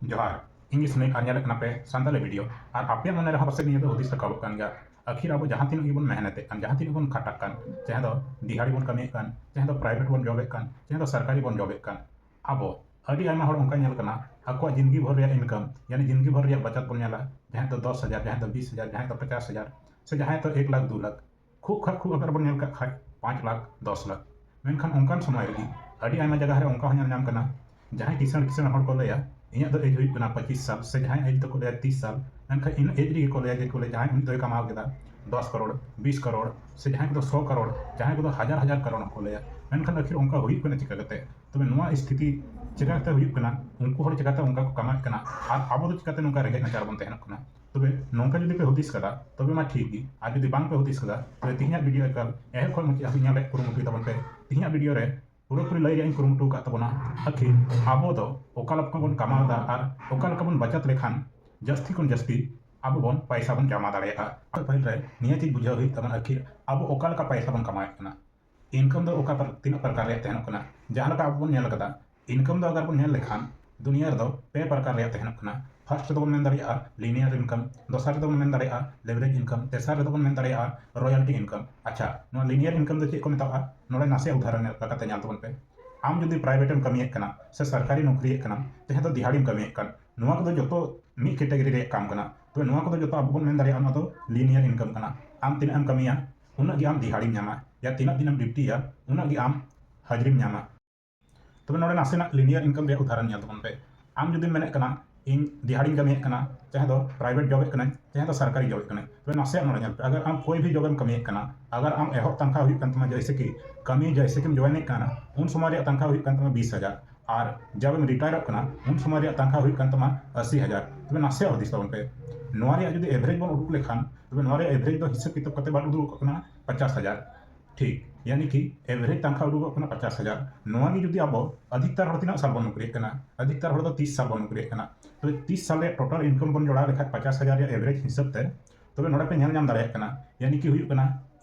जोहार इंग्लिश सुने पे सानताली वीडियो और आपे मन रहा पासे निया हुदिस रकाबो कान गया आखिर अब जहां तीन बन मेहनत कान जहां तीन बन खाटा कान चाहे दो दिहाड़ी बन कमी कान चाहे दो प्राइवेट बन जॉब कान चाहे दो सरकारी बन जॉब कान अब अड़ी आयमा हड़ उनका नेल काना आको जिंदगी भर रे इनकम यानी जिंदगी भर रे बचत बन नेला जहां तो 10,000 जहां तो 20,000 जहां तो 50,000 से जहां तो 1 लाख 2 लाख खूब अगर बन नेल का खाय 5 लाख 10 लाख मेनखान उनकान समय रे अड़ी आयमा जगह रे उनका हन नाम काना जहां किसान किसान हड़ को लया इन तो एज हुई 25 साल से जहां एज तो 30 साल मेनखान इन एज री को लया जहां उन तो कमाव केदा 10 करोड़ 20 करोड़ से जहां को 100 करोड़ जहां को हजार हजार करोड़ को लया मेनखान आखिर उनका हुई कने चिका करते तबे नुआ स्थिति चिकाते हुई कना उनको हड़ चिकाते उनका को कमा कना और अब तो चिकाते नुका रेगे नाचार बन तहन कना तबे नोंका जदि पे हुदिस कदा तबे मा ठीक गी आज जदि बांग पे हुदिस कदा तबे तिहिया वीडियो एकल एहे खय मुची आही न्याले कुरुमुटु तबन पे तिहिया वीडियो रे पूरी लई रे कुरुमुटु का तबना आखिर अब तो ओकालक बन कमादा और ओकालक बन बचत लेखान जस्ती कोन जस्ती अब बन पैसा बन जमा दाड़ेगा पहले रे निया चीज बुझाव हुई तबन आखिर अब ओकालक पैसा बन कमाए कना इनकम दो ओका पर तीन प्रकार रे तहन कना जहां लका अब बन नेल कदा इनकम दो अगर बन नेल लेखान दुनिया रे दो पे प्रकार रे तहन कना फर्स्ट दो बन मेन दाड़ेया लिनियर इनकम दोसर दो बन मेन दाड़ेया लेवरेज इनकम तेसर दो बन मेन दाड़ेया रॉयल्टी इनकम अच्छा नो लिनियर इनकम दो चेक को मेता नोडे नासे उदाहरण लकाते नाल तबन पे आम जुदी प्राइवेट कमी से सरकारी नौकरी चाहे तो दिहाड़ी कमी जो मिड कैटेगरी रे काम करना तो जो अब बन मेन दाड़ेया तो लिनियर इनकम करना आम तीना कमिया उन्ना गे आम दिहाड़ी नामा या तीना दिन ड्यूटीया उन्ना गे आम हाजरी नामा तब नोडे नासेना लिनियर इनकम रे उदाहरण नाल तबन पे आम जुदी मेने कना इन दिहाड़ी कमी चाहे तो प्राइवेट जॉब चाहे तो सरकारी जॉब तो नासे नोडे अगर आम कोई भी जॉब कमी अगर आम एहब तनखा हुई जैसे कि कमी जैसे कि ज्वाइन उन समय तनखा हुई 20,000 और जब रिटायर उन समय तनखा हुई 80,000 तब नासे हदिस तबन पे जो एवरेज बन उडुक लेखान तब एवरेज तो हिसाब किताब करते बन उडुक 50,000 ठीक यानी कि एवरेज तनखा उडुक 50,000 जो अब अधिकतर हड़ तीना साल बन नौकरी अधिकतर हड़ 30 साल बन नौकरी तो 30 साल टोटल इनकम बन जोड़ा लेखा 50,000 एवरेज हिसाब से तब नोड़े पे नाम दाड़ा यानी कि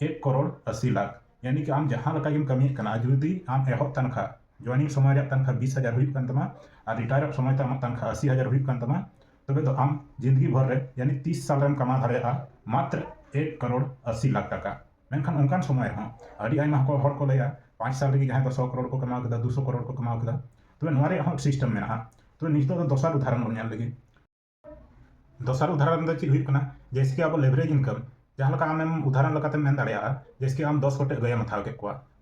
1 करोड़ 80 लाख यानी कि आम जहाँ लका कमी जुदी आम एहब तनखा जॉइनिंग समय तनखा 20,000 और रिटायर समय आम तनखा 80,000 तब तो आम जिंदगी भर रे यानी 30 साल कमा दाड़ा मात्र 1 करोड़ 80 लाख टाका मेनखान उनकान समय अड़ी आयमा को लैया 5 साल लगी जहाँ तो 100 करोड़ को कमा 200 करोड़ को कमा तब सिस्टम में तो निश्चित तो दोसर उदाहरण बन लगी दोसर उदाहरण दो चीज जैसे कि अब लेवरेज इनकम जहाँ लका आम उदाहरण लकाते मेन दाड़ेया जैसे कि आम 10 गोटे गयम हथाव के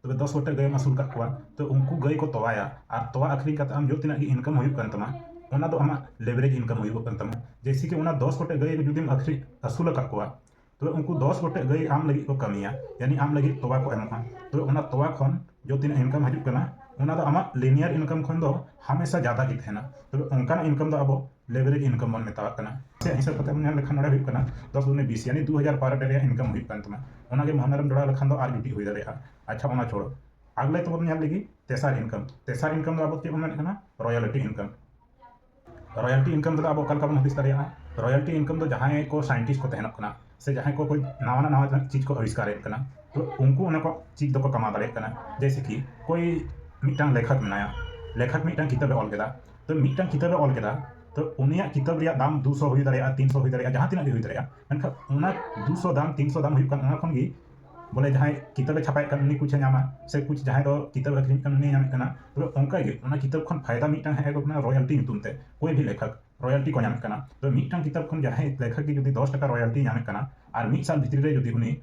तब 10 गोटे गयम आसूल का तो उनको गई को तोवाया और तोवा आखरी आम जो तीना इनकम होना आम लेवरेज इनकम होना जैसे कि 10 गोटे गई जुदी आखरी आसूल तो उनको 10 गोटे गई आम लगी को कमिया यानी आम लगी तोवा को एमोगा तो तोवा खन जो तीना इनकम हजना आम लिनियर इनकम खन दो हमेशा ज़्यादा ही तहना तो उनका इनकम दो अब लेवरेज इनकम बन मेता हिसाब करते मन लेखान 10 दूने 20 यानी 2,000 पर डे इनकम होना महीना जोड़ा लेखान और जुटी हुई दाड़ा अच्छा होना छोड़ो अगले तो बन लगी तेसर इनकम दो अब चेक बन रॉयल्टी इनकम अब ओका बन हदिस दाड़ा रॉयल्टी इनकम दो जहाँ को साइंटिस्ट को तहना से जहाँ को कोई नवा नवा चीज को आविष्कार तो उनको उन्हें को चीज दो कमा दाड़ा जैसे कि कोई मिट्टान लेखक मेनाया लेखक मिट्टान किताबे ऑल केदा तो मिट्टान किताबे ऑल केदा तो उनिया किताब रिया दाम 200 हुई दाड़ा 300 हुई दाड़ा जहाँ तीना हुई दाड़ा मेनखान 200 दाम 300 दाम हुई बोले जहाँ किताबे छापाए उन्नी कुछ नामा से कुछ जहाँ तो किताब अखरीन उन्नी नामे तो उनकागे किताब खन फायदा मिट्टान है रॉयल्टी नुतुमते कोई भी लेखक रॉयल्टी को नामे तो मिट्टान किताब खन जहाँ लेखक की जुदी 10 टका रॉयल्टी नामे और 1 साल भितर रे जुदी उनी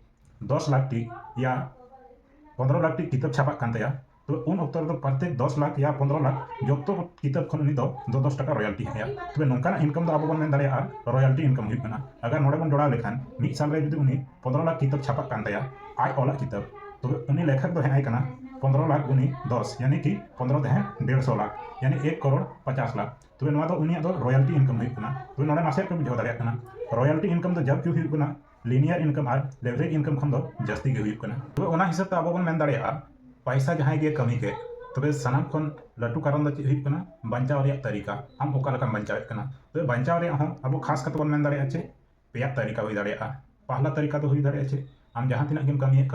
10 लाख टी या 15 लाख टी किताब छापा कानतया तो उन ऑक्टर तो प्रत्येक 10 लाख या 15 लाख जो तो किताब खन उनी दो 10 टका रॉयल्टी है तबे नोंकाना इनकम दो अब बन मेन दाड़ेया रॉयल्टी इनकम हुई अगर नोडे बन जोड़ा लेखान 1 साल रे जुदी उनी 15 लाख किताब छापा कानतया आज ओला किताब तो उनी लेखक दो है 15 लाख उनी 10 यानी कि 15 दे 150 लाख यानी 1 करोड़ 50 लाख तबे नोआ दो उनी दो रॉयल्टी इनकम हुई तो नोडे नासे पे बुझाव दाड़ा रॉयल्टी इनकम दो जब क्यों हुई लिनियर इनकम और लेवरेज इनकम खन दो जस्ती गे हुई तो उना हिसाब ते अब बन मेन दाड़ा पैसा जहाँ गे कमी के तबे सनाम खन लटू कारण दो चेक हुई बंचाव रे तरीका आम ओका लका बंचाव तो बंचाव रे अब खास करते बन मेन दाड़ा चे पेया तरीका हुई दाड़ा पहला तरीका तो हुई दाड़ा चे आम जहाँ तीना गेम कमी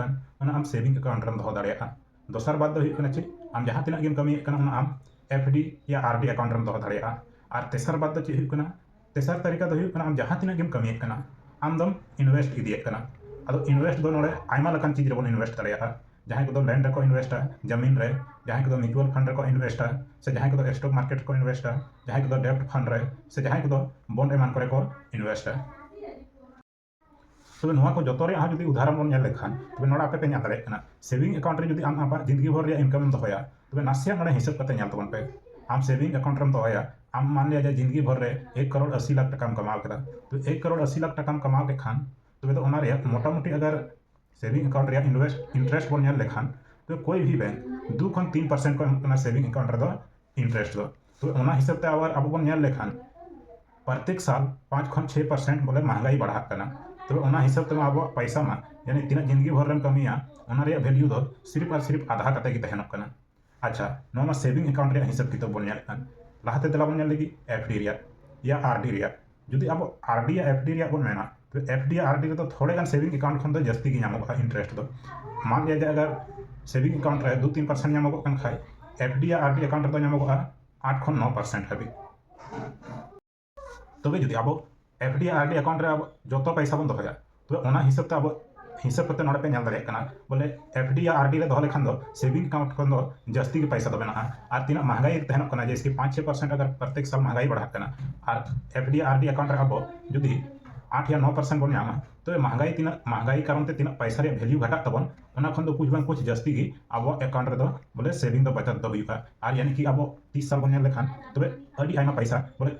आम सेविंग अकाउंट रे दो दाड़ा दोसर बात चे आम जहाँ तीना गेम कमी आम FD या RD अकाउंट रे दो दाड़ा और तेसर बात दो चेक हुई तेसर तरीका दो हुई आम जहाँ तीना गेम कमी आम दम इन्वेस्ट इदिए अदो इन्वेस्ट दो नोड़े आयमा लकान चीज रे इन्वेस्ट दाड़ेया जहाँ को लैंड रे इन्वेस्टा जमीन रे जहाँ को म्यूचुअल फंड रे इन्वेस्टा से जहाँ को स्टॉक मार्केट को इन्वेस्टा जहाँ को डेब्ट फंड रे से जहाँ को बॉन्ड एमान करे को इन्वेस्टा तबे नोआ को जतो रे आ जुदी उदाहरण बन नेल लेखान तबे नोड़ा आपे पे ᱧᱮᱞ दाड़े कना सेविंग अकाउंट रे जुदी आम आपा जिंदगी भर रे इनकम दोहया तबे नासिया नोड़े हिसाब करते ᱧᱮल तबन पे आम सेविंग अकाउंट रे दोहया आम मान लिया जाए जिंदगी भर रे 1 करोड़ 80 लाख टका कमाव केदा तो 1 करोड़ 80 लाख टका कमाव के खान तबे तो ओना रे मोटा मोटी अगर सेविंग अकाउंट रे इंटरेस्ट बन नेल लेखान तो कोई भी बैंक 2 खन 3% को एमकना सेविंग अकाउंट रे दो इंटरेस्ट दो तो ओना हिसाब ते अगर अब बन नेल लेखान प्रत्येक साल 5 खन 6% बोले महंगाई बढ़ा कना तो ओना हिसाब ते अब पैसा मा यानी तीना जिंदगी भर रे कमिया ओना रे वैल्यू दो सिर्फ और सिर्फ आधा कते की तहनक कना अच्छा नोमा सेविंग अकाउंट रे हिसाब किताब बन नेल कान लाहते दला बन नेल लगी एफडी रिया या आरडी रिया जुदी अब आरडी या एफडी रिया बन मेना तो एफडी या आरडी रे तो थोड़े गान सेविंग अकाउंट खन तो जस्ती की नामोगा इंटरेस्ट दो मान लिया जाए अगर सेविंग अकाउंट रे 2-3% नामोगा कन खाय एफडी या आरडी अकाउंट रे तो नामोगा 8 खन 9% हबी तबे जुदी अब एफडी या आरडी अकाउंट रे अब जतो पैसा बन दोहया तो ओना हिसाब ते अब हिसाब करते नोड़े पे ᱧᱮᱞ दाड़े कना बोले एफडी या आरडी रे दोह लेखान दो सेविंग अकाउंट खन दो जस्ती के पैसा दो बेना और तीना महंगाई तहन कना जैसे 5-6% अगर प्रत्येक साल महंगाई बढ़ा कना और एफडी या आरडी अकाउंट रे अब जुदी 8 या 9% बन नामा तो महंगाई तीना महंगाई कारण ते तीना पैसा रे वैल्यू घटा तबन ओना खन दो कुछ बन कुछ जस्ती की अब अकाउंट रे दो बोले सेविंग दो बचत दो हुईका और यानी कि अब 30 साल बन लेखान तबे अडी आयमा पैसा बोले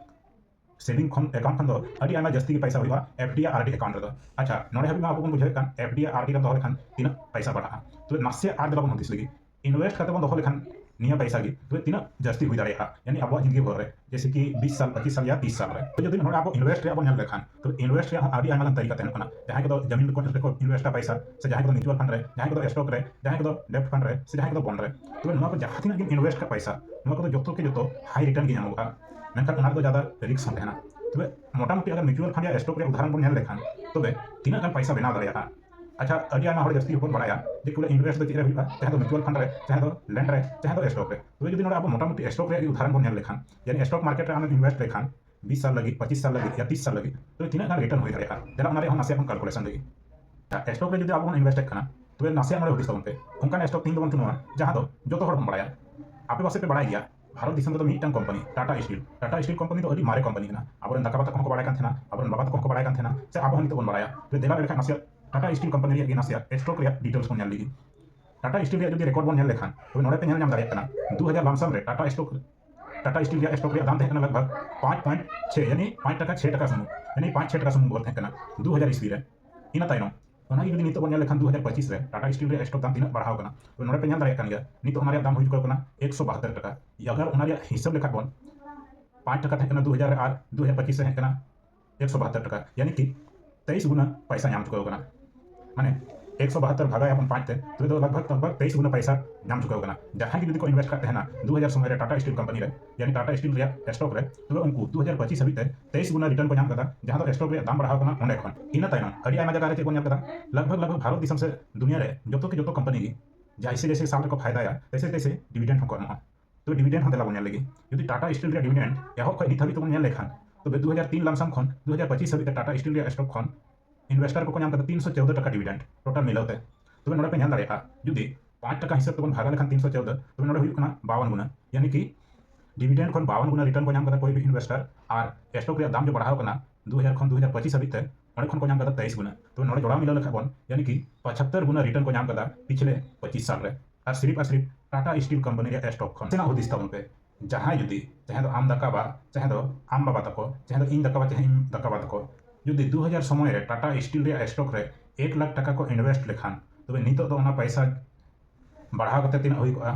सेविंग खन अकाउंट खन दो अडी आयमा जस्ती की पैसा हुईवा एफडी या आरडी अकाउंट रे दो अच्छा नोड़े हबी मा आपन बुझे कान एफडी या आरडी रे दो लेखान तीना पैसा बढ़ा तो नासे आर दला बन होतिस लगी इन्वेस्ट करते बन दो लेखान निया पैसा की तो तीना जस्ती हुई दाड़ेया यानी अब जिंदगी भर रे जैसे कि 20 साल 25 साल या 30 साल रे तो जदि नोड़े आप इन्वेस्ट रे अब नेल लेखान तो इन्वेस्ट रे आडी आयमा तरीका तहन कना जहां को जमीन को इन्वेस्ट पैसा से जहां को म्यूचुअल फंड रे जहां को स्टॉक रे जहां को डेब्ट फंड रे से जहां को बॉन्ड रे तो नोआ को जहां तीना इन्वेस्ट का पैसा नोआ को जतो के जतो हाई रिटर्न की नामोगा मेनखान ओना को ज्यादा रिस्क रहना तबे मोटा मोटी अगर म्यूचुअल फंड या स्टॉक रे उदाहरण बन नेल लेखान तबे तीना गान पैसा बना दाड़ेया अच्छा अड़ी आयमा हर जस्ती बन बड़ाया जे कुले इन्वेस्ट दो चिरे हुआ चाहे तो म्यूचुअल फंड रे चाहे तो लैंड रे चाहे तो स्टॉक रे तो जदि नोड़ा अब मोटा मोटी स्टॉक रे उदाहरण बन नेल लेखान यानी स्टॉक मार्केट रे आम इन्वेस्ट लेखान 20 साल लगी 25 साल लगी या 30 साल लगी तो तीना गान रिटर्न होई दाड़ेया जरा ओना रे हम नासे कैलकुलेशन लगी स्टॉक रे जदि अब इन्वेस्ट करना तो नासे नोड़े होतिस तबन पे उनका स्टॉक तीन दबन तुनवा जहां दो जतो हर बन बड़ाया आपे पासे पे बड़ाई गया भारत दिसम तो Meitan company Tata steel company तो अड़ी मारे कंपनी ना अब दाका बाता को बड़ाय कान थेना अब बाबा को बड़ाय कान थेना से अब हम तो बन बड़ाया तो देला लेखा नासिया टाटा स्टील कंपनी रे नासिया स्टॉक रे डिटेल्स को नेल लगी टाटा स्टील रे जदि रिकॉर्ड बन नेल लेखान तो नोड़े पे नेल नाम दाड़े कना 2000 लमसम रे टाटा स्टील रे स्टॉक रे दाम थे कना लगभग 5.6 यानी 5 टका 6 टका सुनु यानी 5-6 टका सुनु बोल थे कना 2000 ईस्वी रे इना ताइनो ओना जुदी नितो बन नेल लेखान 2025 रे टाटा स्टील रे स्टॉक दाम तीन बढ़ाव कना तो नोड़े पे नेल दाड़े कन गया नितो ओना रे दाम हुई को कना 172 टका अगर ओना रे हिसाब लेखा बन 5 टका थे कना 2000 और 2025 से कना 172 टका यानी कि 23 गुना पैसा नाम चुका होगा माने 172 भागा अपन 5 थे तो लगभग 23 गुना पैसा नाम चुका होगा जहां की को इन्वेस्ट करते हैं ना 2000 समय रे टाटा स्टील कंपनी रे यानी टाटा स्टील रे स्टॉक रे तो उनको 2025 हबी 23 गुना रिटर्न को नाम कदा जहां तो स्टॉक रे दाम बढ़ाव कना ओंडे खन इना ताइनो अड़ी आयमा जगह रे को नाम कदा लगभग भारत देश से दुनिया रे जतो के जतो कंपनी की जैसे जैसे साल को फायदा या तैसे तैसे डिविडेंड को एमा तो डिविडेंड हदेला बन लगी यदि टाटा स्टील रे डिविडेंड यहो खै निथाबी तो बन लेखान तो 2003 लमसम खन 2025 हबी टाटा स्टील रे स्टॉक खन इन्वेस्टर को नाम करता 314 टका डिविडेंड टोटल मिलते तो नोड़े पे ᱧᱮᱞ दाड़ेया जुदी 5 टका हिसाब तबन भागा लेखान 314 तो नोड़े हुई कना 52 गुना यानी कि डिविडेंड खन 52 गुना रिटर्न को नाम करता कोई भी इन्वेस्टर और स्टॉक रे दाम जो बढ़ाव कना 2000 खन 2025 हबी ते ओडे खन को नाम करता 23 गुना तो नोड़े जोड़ा मिला लेखा बन यानी कि 75 गुना रिटर्न को नाम करता पिछले 25 साल रे और सिर्फ टाटा स्टील कंपनी रे स्टॉक खन सेना होदिस तबन पे जहां जुदी चाहे तो आम दकाबा चाहे तो आम बाबा तको चाहे तो इन दकाबा चाहे इन दकाबा तको जुदी 2000 समय रे टाटा स्टील रे स्टॉक रे 1 लाख टका को इन्वेस्ट लेखान तबे नितो तो ओना पैसा बढ़ाव कते तीन हुई को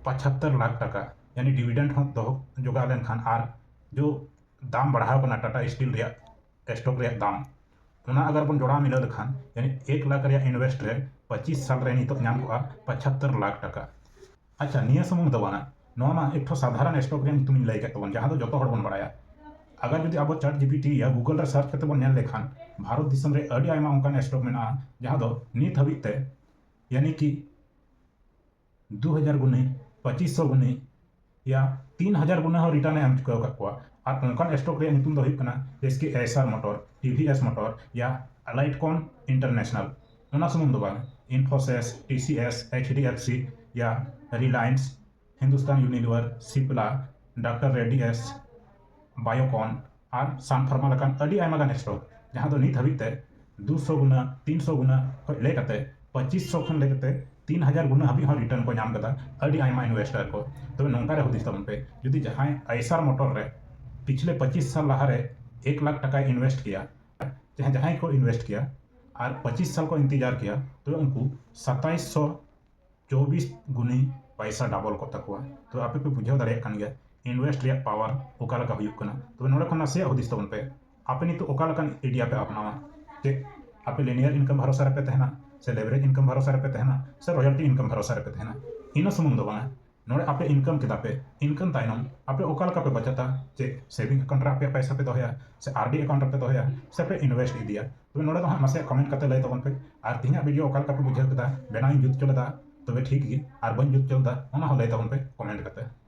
75 लाख टका यानी डिविडेंड हो तो जोगा लेन खान और जो दाम बढ़ाव कना टाटा स्टील रे स्टॉक रे दाम ओना अगर बन जोड़ा मिला लेखान यानी 1 लाख रे इन्वेस्ट रे 25 साल रे नितो नाम को 75 लाख टका अच्छा निया समूह दवाना नोमा मा एक ठो साधारण स्टॉक रे तुम लई के तबन जहां तो जतो हड़ बन बड़ाया अगर जुदी अब चैट जीपीटी या गूगल रे सर्च करते बन नेल लेखान भारत दिसम रे अड़ी आयमा उनका स्टॉक मेना जहां दो नित हबीते यानी कि 2000 गुने 2500 गुने या 3000 गुना हो रिटर्न एम चुका को और उनकान स्टॉक रे नितुम दो हुई कना जैसे कि एसआर मोटर, टीवीएस मोटर या लाइटकॉन इंटरनेशनल ओना सुमुंग दो बांग इन्फोसिस, टीसीएस, एचडीएफसी या Reliance, Hindustan Unilever, Cipla, doctor Reddy's, Biocon और सान फार्मा लकान अड़ी आयमा गान स्टॉक जहां दो नित हबीते 200 गुना 300 गुना खय ले कते 2500 खन ले कते 3000 गुना हबी हो रिटर्न को नाम कदा अड़ी आयमा इन्वेस्टर को तो नोंका रे हुदिस तबन पे यदि जहां एसआर मोटर रे पिछले 25 साल लहा रे 1 लाख टका इन्वेस्ट किया जहां को इन्वेस्ट किया और 25 साल को इंतजार किया तो उनको 2724 गुनी पैसा डबल को तकवा तो आपे पे बुझाव दाड़े कान गया इन्वेस्ट रे पावर ओका लगा हुयुक कना तो नोडे खन नासे हुदिस तबन पे आपे नितो ओका लकान आइडिया पे अपनावा जे आपे लिनियर इनकम भरोसा रे पे तहना से लेवरेज इनकम भरोसा रे पे तहना से रॉयल्टी इनकम भरोसा रे पे तहना इना सुमुंग दो बांगा नोडे आपे इनकम केदा पे इनकम ताइनम आपे ओका लका पे बचता जे सेविंग अकाउंट रे आपे पैसा पे दोहया से आरडी अकाउंट पे दोहया से पे इन्वेस्ट इदिया तो नोडे तो नासे कमेंट करते लय तबन पे और तिना वीडियो ओका लका पे बुझाव कदा बेनाई जुत चलदा तबे ठीक गी और बन जुत चलदा ओना हो लय तबन पे कमेंट करते